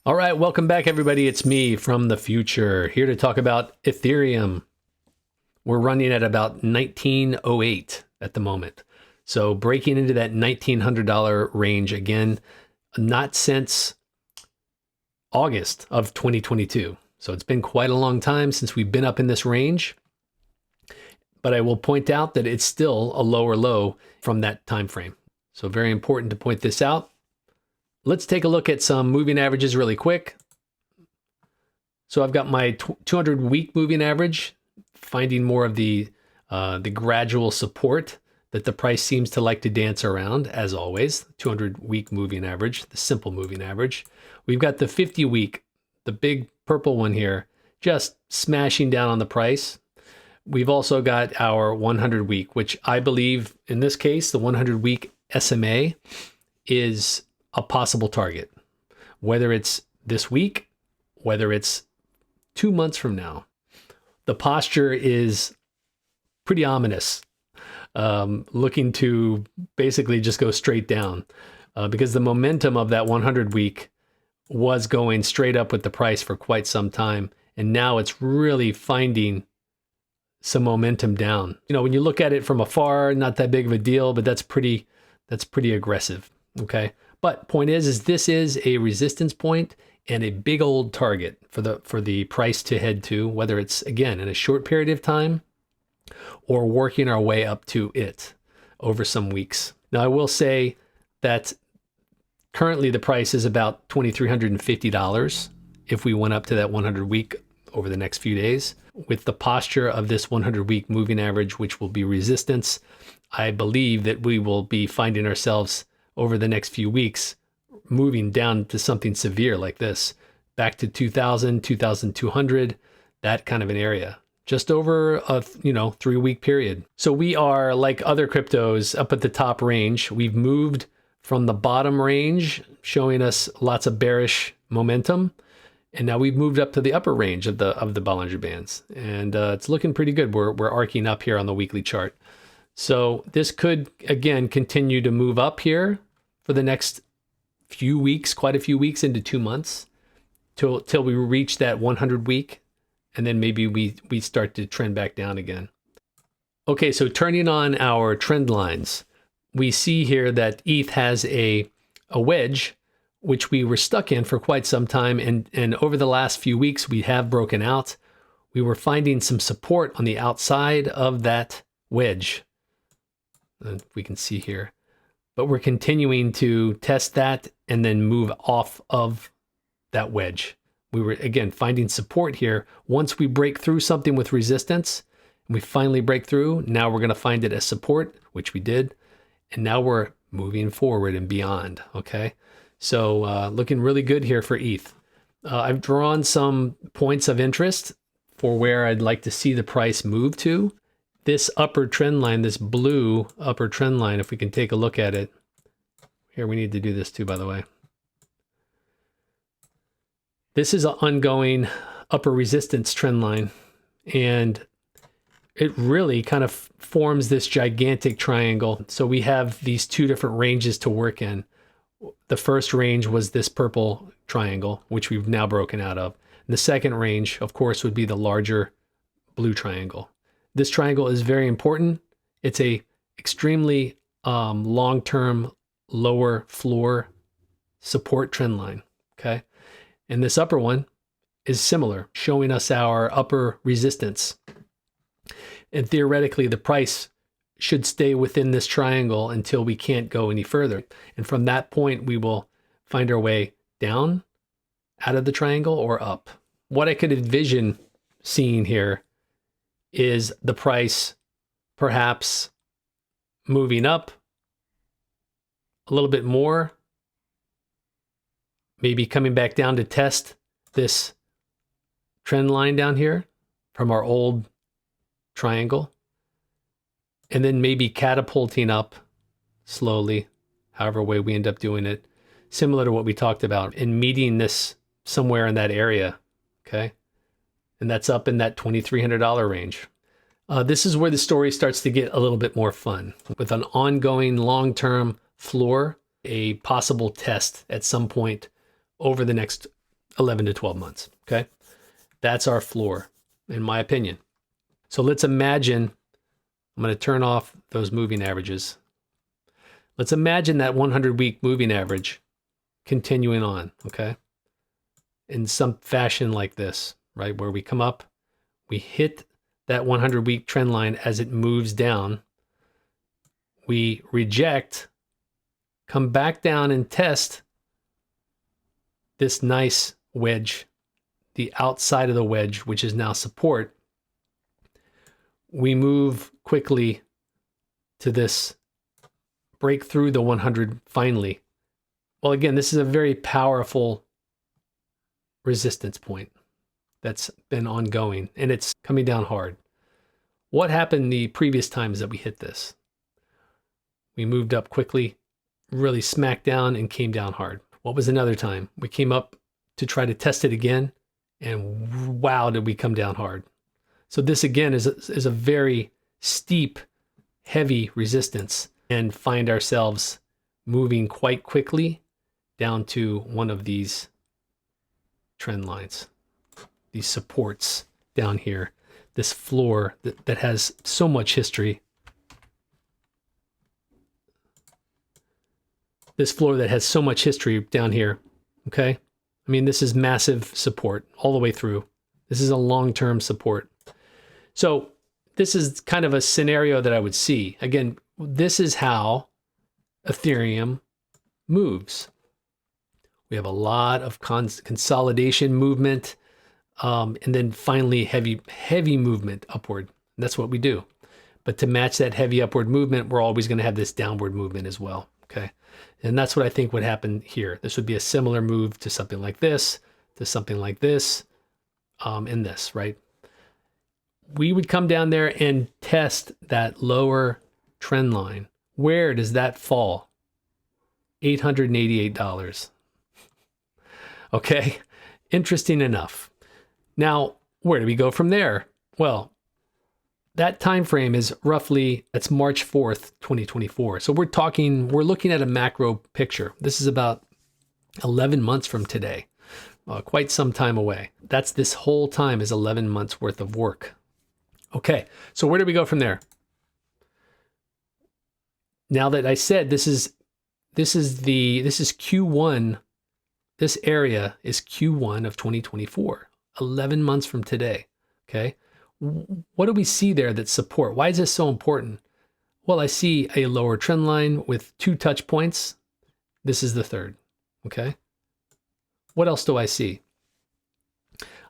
All right, welcome back, everybody. It's me from the future, here to talk about Ethereum. We're running at about 1908 at the moment. So breaking into that $1,900 range again, not since August of 2022. So it's been quite a long time since we've been up in this range. But I will point out that it's still a lower low from that time frame. So very important to point this out. Let's take a look at some moving averages really quick. So I've got my 200-week moving average, finding more of the gradual support that the price seems to like to dance around, as always. 200-week moving average, the simple moving average. We've got the 50-week, the big purple one here, just smashing down on the price. We've also got our 100-week, which I believe, in this case, the 100-week SMA is a possible target, whether it's this week, whether it's 2 months from now. The posture is pretty ominous, looking to basically just go straight down because the momentum of that 100-week was going straight up with the price for quite some time. And now it's really finding some momentum down. You know, when you look at it from afar, not that big of a deal, but that's pretty aggressive. Okay. But point is this is a resistance point and a big old target for the price to head to, whether it's, again, in a short period of time or working our way up to it over some weeks. Now, I will say that currently the price is about $2,350 if we went up to that 100-week over the next few days. With the posture of this 100-week moving average, which will be resistance, I believe that we will be finding ourselves over the next few weeks moving down to something severe like this, back to 2,000, 2,200, that kind of an area, just over a 3-week period. So we are, like other cryptos, up at the top range. We've moved from the bottom range, showing us lots of bearish momentum, and now we've moved up to the upper range of the Bollinger Bands, and it's looking pretty good. We're arcing up here on the weekly chart. So this could, again, continue to move up here for the next few weeks, quite a few weeks, into 2 months, till we reach that 100-week, and then maybe we start to trend back down again. Okay, so turning on our trend lines, we see here that ETH has a wedge, which we were stuck in for quite some time, and over the last few weeks, we have broken out. We were finding some support on the outside of that wedge. We can see here. But we're continuing to test that and then move off of that wedge. We were, again, finding support here. Once we break through something with resistance, and we finally break through, now we're going to find it as support, which we did. And now we're moving forward and beyond, okay? So looking really good here for ETH. I've drawn some points of interest for where I'd like to see the price move to. This upper trend line, this blue upper trend line, if we can take a look at it. Here, we need to do this too, by the way. This is an ongoing upper resistance trend line, and it really kind of forms this gigantic triangle. So we have these two different ranges to work in. The first range was this purple triangle, which we've now broken out of. And the second range, of course, would be the larger blue triangle. This triangle is very important. It's a extremely long-term lower floor support trend line, okay? And this upper one is similar, showing us our upper resistance. And theoretically, the price should stay within this triangle until we can't go any further. And from that point, we will find our way down out of the triangle or up. What I could envision seeing here is the price perhaps moving up a little bit more, maybe coming back down to test this trend line down here from our old triangle, and then maybe catapulting up slowly, however way we end up doing it, similar to what we talked about, and meeting this somewhere in that area, okay? And that's up in that $2,300 range. This is where the story starts to get a little bit more fun, with an ongoing long-term floor, a possible test at some point over the next 11 to 12 months, okay? That's our floor, in my opinion. So let's imagine, I'm going to turn off those moving averages. Let's imagine that 100-week moving average continuing on, okay? In some fashion like this, right? Where we come up, we hit that 100-week trend line as it moves down. We reject, come back down and test this nice wedge, the outside of the wedge, which is now support. We move quickly to this break through the 100 finally. Well, again, this is a very powerful resistance point that's been ongoing, and it's coming down hard. What happened the previous times that we hit this? We moved up quickly, really smacked down, and came down hard. What was another time? We came up to try to test it again, and wow, did we come down hard. So this again is a very steep, heavy resistance, and find ourselves moving quite quickly down to one of these trend lines, these supports down here, this floor that has so much history. This floor that has so much history down here, okay? I mean, this is massive support all the way through. This is a long-term support. So this is kind of a scenario that I would see. Again, this is how Ethereum moves. We have a lot of consolidation movement, and then finally heavy movement upward. And that's what we do. But to match that heavy upward movement, we're always going to have this downward movement as well, okay? And that's what I think would happen here. This would be a similar move to something like this, and this, right? We would come down there and test that lower trend line. Where does that fall? $888. Okay, interesting enough. Now, where do we go from there? Well, that time frame is roughly, that's March 4th, 2024. So we're looking at a macro picture. This is about 11 months from today, quite some time away. That's this whole time is 11 months worth of work. Okay, so where do we go from there? Now that I said this is Q1, this area is Q1 of 2024, 11 months from today, okay? What do we see there that support? Why is this so important? Well, I see a lower trend line with 2 touch points. This is the third, okay? What else do I see?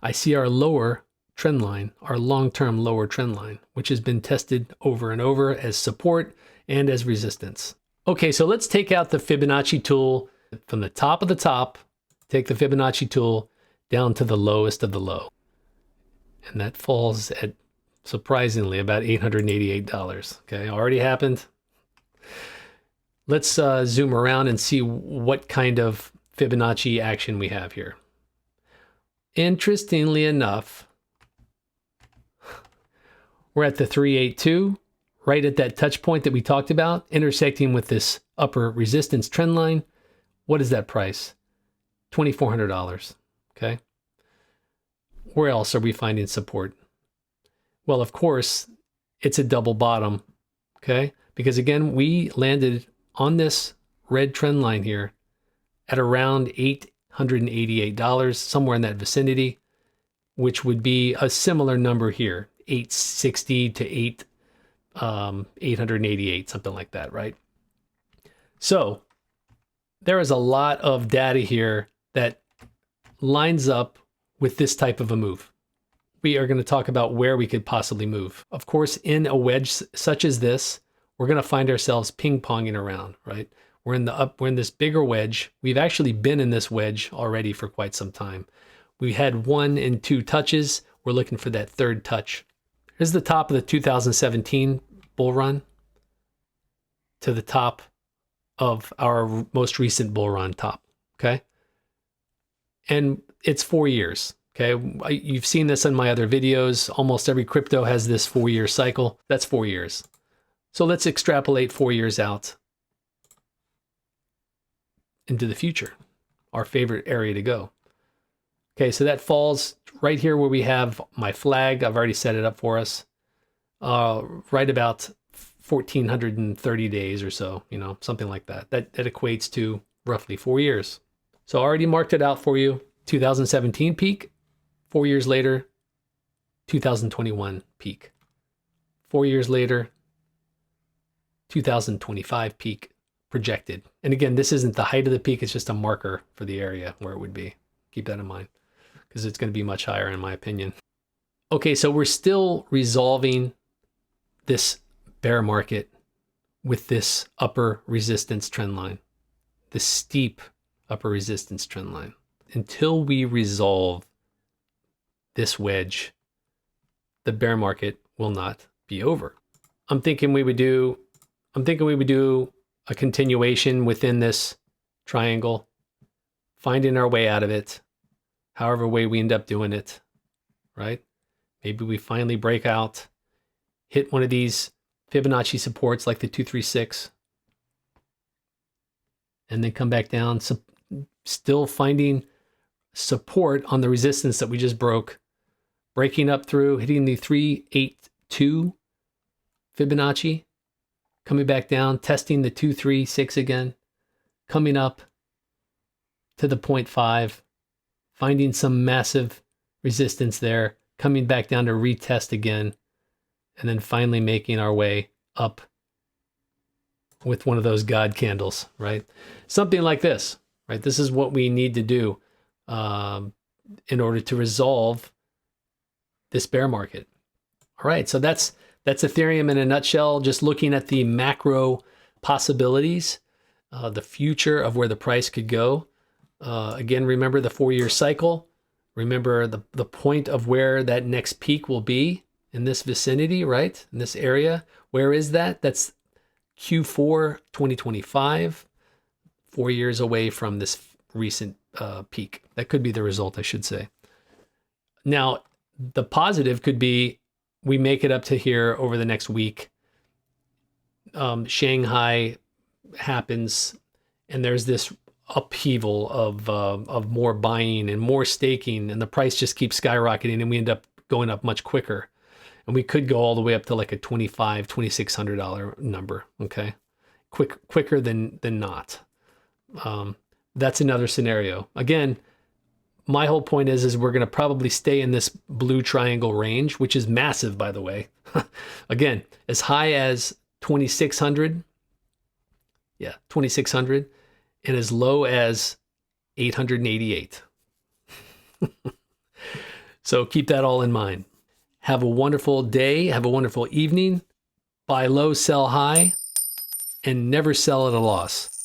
I see our lower trend line, our long-term lower trend line, which has been tested over and over as support and as resistance. Okay, so let's take out the Fibonacci tool from the top of the top, take the Fibonacci tool down to the lowest of the low. And that falls at, surprisingly, about $888. Okay, already happened. Let's zoom around and see what kind of Fibonacci action we have here. Interestingly enough, we're at the 382, right at that touch point that we talked about, intersecting with this upper resistance trend line. What is that price? $2,400, okay? Where else are we finding support? Well, of course, it's a double bottom, okay? Because again, we landed on this red trend line here at around $888, somewhere in that vicinity, which would be a similar number here, 860 to 888, something like that, right? So there is a lot of data here that lines up with this type of a move. We are going to talk about where we could possibly move. Of course, in a wedge such as this, we're going to find ourselves ping-ponging around, right? We're in this bigger wedge. We've actually been in this wedge already for quite some time. We had 1 and 2 touches. We're looking for that third touch. Here's the top of the 2017 bull run to the top of our most recent bull run top, okay? And it's 4 years, okay? You've seen this in my other videos. Almost every crypto has this 4-year cycle. That's 4 years. So let's extrapolate 4 years out into the future, our favorite area to go. Okay, so that falls right here where we have my flag. I've already set it up for us. Right about 1,430 days or so, you know, something like that. That equates to roughly 4 years. So I already marked it out for you. 2017 peak, 4 years later, 2021 peak. 4 years later, 2025 peak projected. And again, this isn't the height of the peak, it's just a marker for the area where it would be. Keep that in mind, because it's going to be much higher in my opinion. Okay, so we're still resolving this bear market with this upper resistance trend line, the steep upper resistance trend line. Until we resolve this wedge, the bear market will not be over. I'm thinking we would do a continuation within this triangle, finding our way out of it, however way we end up doing it, right? Maybe we finally break out, hit one of these Fibonacci supports like the 236, and then come back down, so still finding support on the resistance that we just broke, breaking up through, hitting the 382 Fibonacci, coming back down, testing the 236 again, coming up to the 0.5, finding some massive resistance there, coming back down to retest again, and then finally making our way up with one of those God candles, right? Something like this, right? This is what we need to do in order to resolve this bear market. All right, so that's Ethereum in a nutshell, just looking at the macro possibilities, the future of where the price could go. Again, remember the 4-year cycle. Remember the point of where that next peak will be in this vicinity, right? In this area. Where is that? That's Q4 2025, 4 years away from this recent peak. That could be the result, I should say. Now, the positive could be we make it up to here over the next week. Shanghai happens, and there's this upheaval of more buying and more staking, and the price just keeps skyrocketing, and we end up going up much quicker. And we could go all the way up to like a $2,600 number, okay? Quicker than not. That's another scenario. Again, my whole point is we're going to probably stay in this blue triangle range, which is massive, by the way. Again, as high as 2,600. Yeah, 2,600. And as low as 888. So keep that all in mind. Have a wonderful day. Have a wonderful evening. Buy low, sell high, and never sell at a loss.